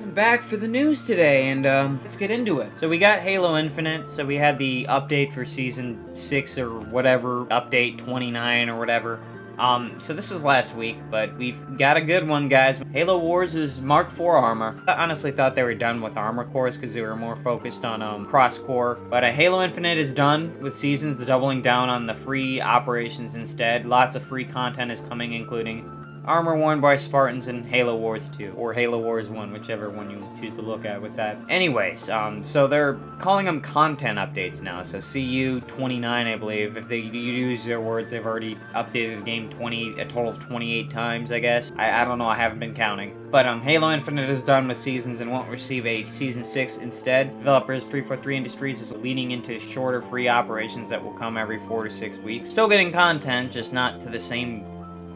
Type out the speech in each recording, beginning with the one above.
I'm back for the news today, and let's get into it. So we got Halo Infinite, so we had the update for Season 6 or whatever, update 29 or whatever. So this was last week, but we've got a good one, guys. Halo Wars is Mark IV armor. I honestly thought they were done with armor cores because they were more focused on cross-core. But Halo Infinite is done with Seasons, doubling down on the free operations instead. Lots of free content is coming, including armor worn by Spartans in Halo Wars 2, or Halo Wars 1, whichever one you choose to look at with that. Anyways, so they're calling them content updates now, so CU29, I believe. If they use their words, they've already updated the game a total of 28 times, I guess. I don't know, I haven't been counting. But Halo Infinite is done with Seasons and won't receive a Season 6 instead. Developers 343 Industries is leaning into shorter free operations that will come every 4 to 6 weeks. Still getting content, just not to the same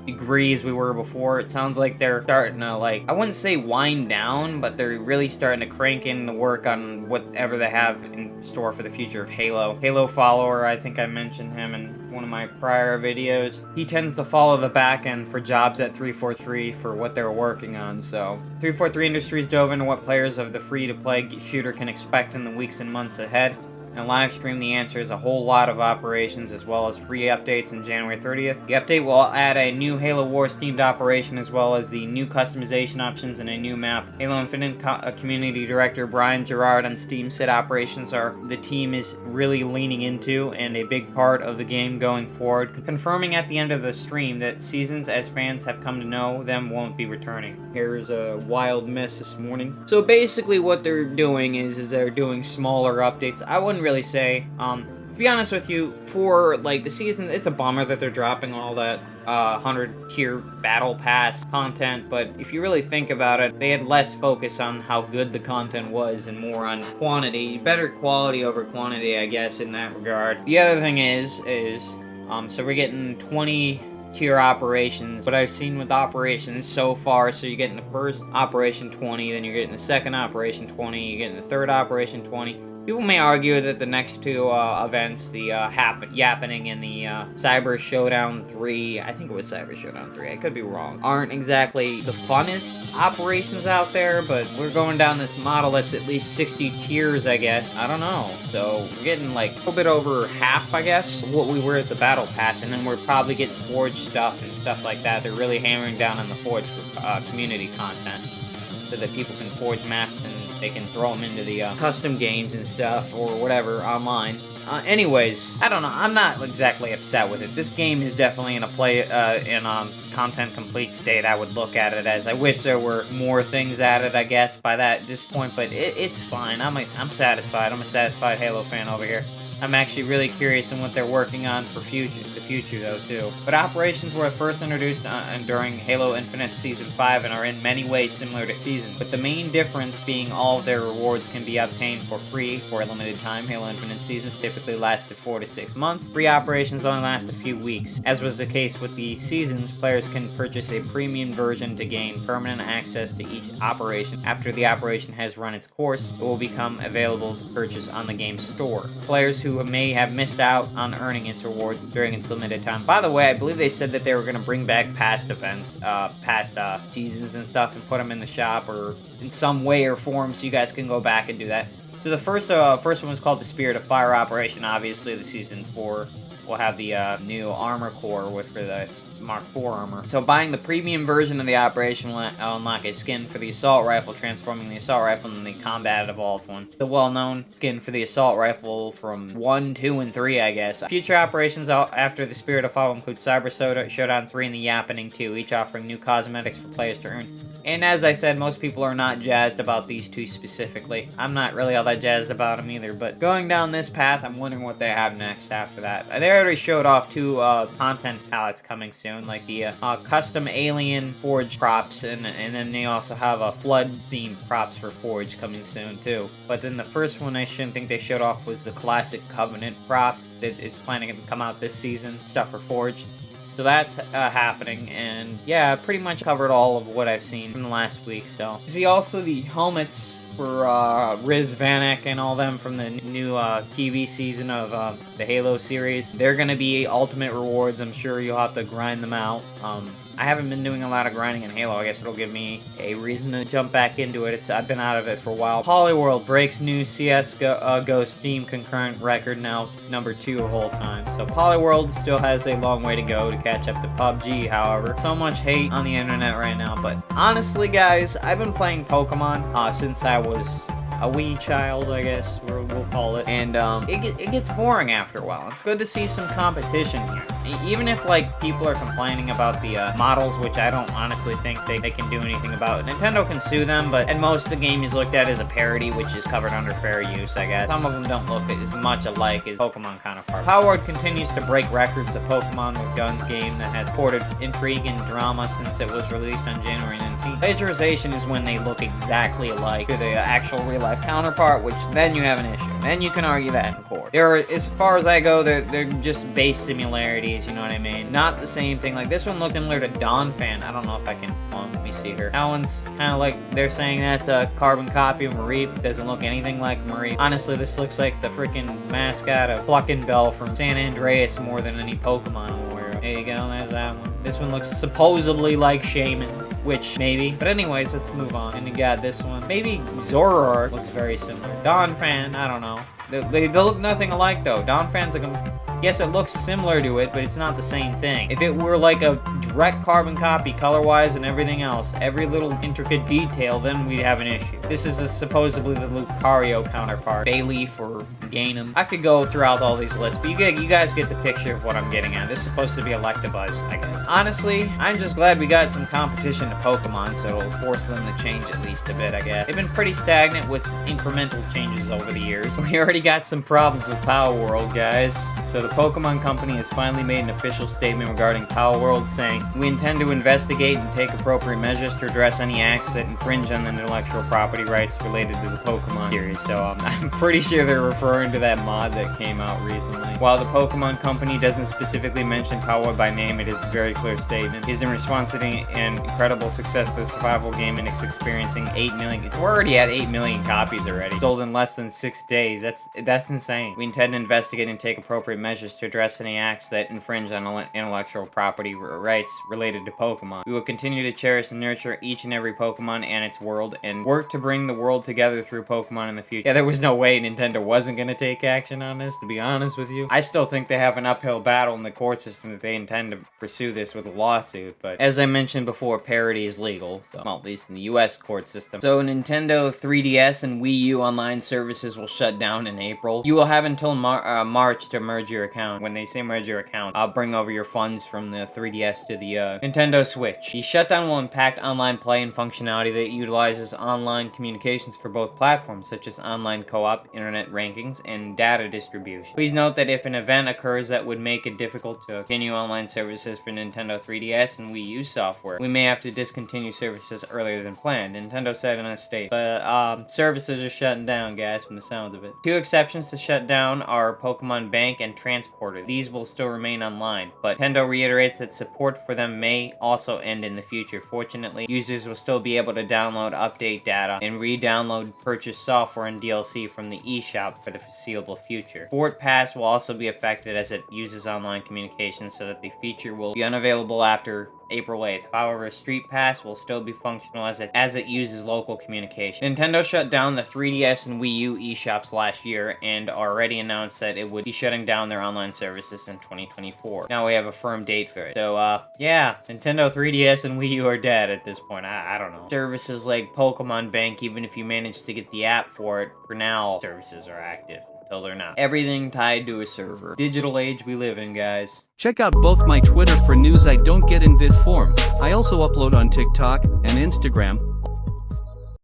degree as we were before. It sounds like they're starting to, I wouldn't say wind down, but they're really starting to crank in the work on whatever they have in store for the future of Halo. Halo Follower, I think I mentioned him in one of my prior videos. He tends to follow the back end for jobs at 343 for what they're working on, so 343 Industries dove into what players of the free-to-play shooter can expect in the weeks and months ahead. And live stream the answer is a whole lot of operations as well as free updates on January 30th. The update will add a new Halo Wars themed operation as well as the new customization options and a new map. Halo Infinite community director Brian Gerard on Steam said operations are the team is really leaning into and a big part of the game going forward, confirming at the end of the stream that Seasons, as fans have come to know them, won't be returning. Here's a wild miss this morning. So basically what they're doing is they're doing smaller updates. I wouldn't really say, to be honest with you, for the season, it's a bummer that they're dropping all that 100 tier battle pass content, but if you really think about it, they had less focus on how good the content was and more on quantity, better quality over quantity, I guess, in that regard. The other thing is so we're getting 20 tier operations. What I've seen with operations so far, so you're getting the first operation 20, then you're getting the second operation 20, you're getting the third operation 20. People may argue that the next two events, the Yappening and the Cyber Showdown 3, I think it was Cyber Showdown 3, I could be wrong, aren't exactly the funnest operations out there, but we're going down this model that's at least 60 tiers, I guess. I don't know. So we're getting a little bit over half, I guess, of what we were at the Battle Pass, and then we're probably getting Forge stuff and stuff like that. They're really hammering down on the Forge for community content, so that people can forge maps and they can throw them into the custom games and stuff or whatever online. Anyways, I don't know. I'm not exactly upset with it. This game is definitely in a content complete state. I would look at it as. I wish there were more things added, I guess, by this point, but it's fine. I'm satisfied. I'm a satisfied Halo fan over here. I'm actually really curious on what they're working on for the future, though, too. But operations were first introduced during Halo Infinite Season 5 and are in many ways similar to Seasons, with the main difference being all of their rewards can be obtained for free for a limited time. Halo Infinite Seasons typically lasted 4 to 6 months. Free operations only last a few weeks. As was the case with the Seasons, players can purchase a premium version to gain permanent access to each operation. After the operation has run its course, it will become available to purchase on the game's store. Players who may have missed out on earning its rewards during its limited time. By the way, I believe they said that they were going to bring back past events, past seasons and stuff, and put them in the shop or in some way or form, so you guys can go back and do that. So the first one was called the Spirit of Fire Operation. Obviously, the Season 4 will have the new armor core for the Mark IV armor. So buying the premium version of the operation will unlock a skin for the assault rifle, transforming the assault rifle into the combat evolved one. The well-known skin for the assault rifle from 1, 2, and 3, I guess. Future operations after the Spirit of Fire will include Cyber Showdown 3 and the Yappening 2, each offering new cosmetics for players to earn. And as I said, most people are not jazzed about these two specifically. I'm not really all that jazzed about them either, but going down this path, I'm wondering what they have next after that. They already showed off 2 content palettes coming soon, like the custom alien Forge props, and then they also have a flood-themed props for Forge coming soon too. But then the first one I shouldn't think they showed off was the classic Covenant prop that is planning to come out this season, stuff for Forge. So that's happening, and yeah, I pretty much covered all of what I've seen from the last week, so. See also the helmets for Riz Vanek and all them from the new TV season of the Halo series. They're going to be ultimate rewards. I'm sure you'll have to grind them out. I haven't been doing a lot of grinding in Halo. I guess it'll give me a reason to jump back into it. I've been out of it for a while. PalWorld breaks new CSGO Steam concurrent record, now #2 the whole time. So PalWorld still has a long way to go to catch up to PUBG, however. So much hate on the internet right now, but honestly, guys, I've been playing Pokemon since I was a wee child, I guess we'll call it, and it gets boring after a while. It's good to see some competition here, even if like people are complaining about the models, which I don't honestly think they can do anything about. Nintendo can sue them, but at most the game is looked at as a parody, which is covered under fair use, I guess. Some of them don't look as much alike as Pokemon counterparts. PalWorld continues to break records. The Pokemon with Guns game that has courted intrigue and drama since it was released on January 19th. Plagiarization is when they look exactly alike to the actual real-life counterpart, which then you have an issue. Then you can argue that in court. As far as I go, they're just base similarities, you know what I mean? Not the same thing. Like, this one looked similar to Dawn Fan. I don't know if I can, let me see here. That one's kind of like, they're saying that's a carbon copy of Marie. It doesn't look anything like Marie. Honestly, this looks like the freaking mascot of Pluckin' Bell from San Andreas more than any Pokemon I'm aware of. There you go, there's that one. This one looks supposedly like Shaman, which maybe. But anyways, let's move on. And you got this one. Maybe Zoroark looks very similar. Dawn Fan, I don't know. They look nothing alike though. Dawn Fan's like yes, it looks similar to it, but it's not the same thing. If it were like a direct carbon copy, color-wise and everything else, every little intricate detail, then we'd have an issue. This is supposedly the Lucario counterpart. Bayleaf or Gainem. I could go throughout all these lists, but you guys get the picture of what I'm getting at. This is supposed to be Electabuzz, I guess. Honestly, I'm just glad we got some competition to Pokemon, so it'll force them to change at least a bit, I guess. They've been pretty stagnant with incremental changes over the years. We already got some problems with PalWorld, guys. So the Pokemon Company has finally made an official statement regarding PalWorld, saying, "We intend to investigate and take appropriate measures to address any acts that infringe on the intellectual property rights related to the Pokemon series." So I'm pretty sure they're referring to that mod that came out recently. While the Pokemon Company doesn't specifically mention PalWorld by name, it is a very clear statement. It is in response to the incredible success of the survival game, and it's experiencing 8 million. We're already at 8 million copies already. Sold in less than 6 days. That's insane. We intend to investigate and take appropriate measures to address any acts that infringe on intellectual property rights related to Pokemon. We will continue to cherish and nurture each and every Pokemon and its world, and work to bring the world together through Pokemon in the future. Yeah, there was no way Nintendo wasn't going to take action on this, to be honest with you. I still think they have an uphill battle in the court system that they intend to pursue this with a lawsuit, but as I mentioned before, parody is legal, so, well, at least in the US court system. So Nintendo 3DS and Wii U online services will shut down in April. You will have until March to merge your account. When they say merge your account, I'll bring over your funds from the 3DS to the Nintendo Switch. The shutdown will impact online play and functionality that utilizes online communications for both platforms, such as online co-op, internet rankings, and data distribution. Please note that if an event occurs that would make it difficult to continue online services for Nintendo 3DS and Wii U software, we may have to discontinue services earlier than planned, Nintendo said in a statement. But services are shutting down, guys, from the sounds of it. 2 exceptions to shut down are Pokemon Bank and Transporter. These will still remain online, but Nintendo reiterates that support for them may also end in the future. Fortunately, users will still be able to download update data and re-download purchased software and DLC from the eShop for the foreseeable future. Fort Pass will also be affected as it uses online communications, so that the feature will be unavailable after April 8th. However, Street Pass will still be functional as it uses local communication. Nintendo shut down the 3DS and Wii U eShops last year and already announced that it would be shutting down their online services in 2024. Now we have a firm date for it. So, yeah, Nintendo 3DS and Wii U are dead at this point. I don't know. Services like Pokemon Bank, even if you manage to get the app for it, for now, services are active. Until they're not. Everything tied to a server. Digital age we live in, guys. Check out both my Twitter for news I don't get in vid form. I also upload on TikTok and Instagram.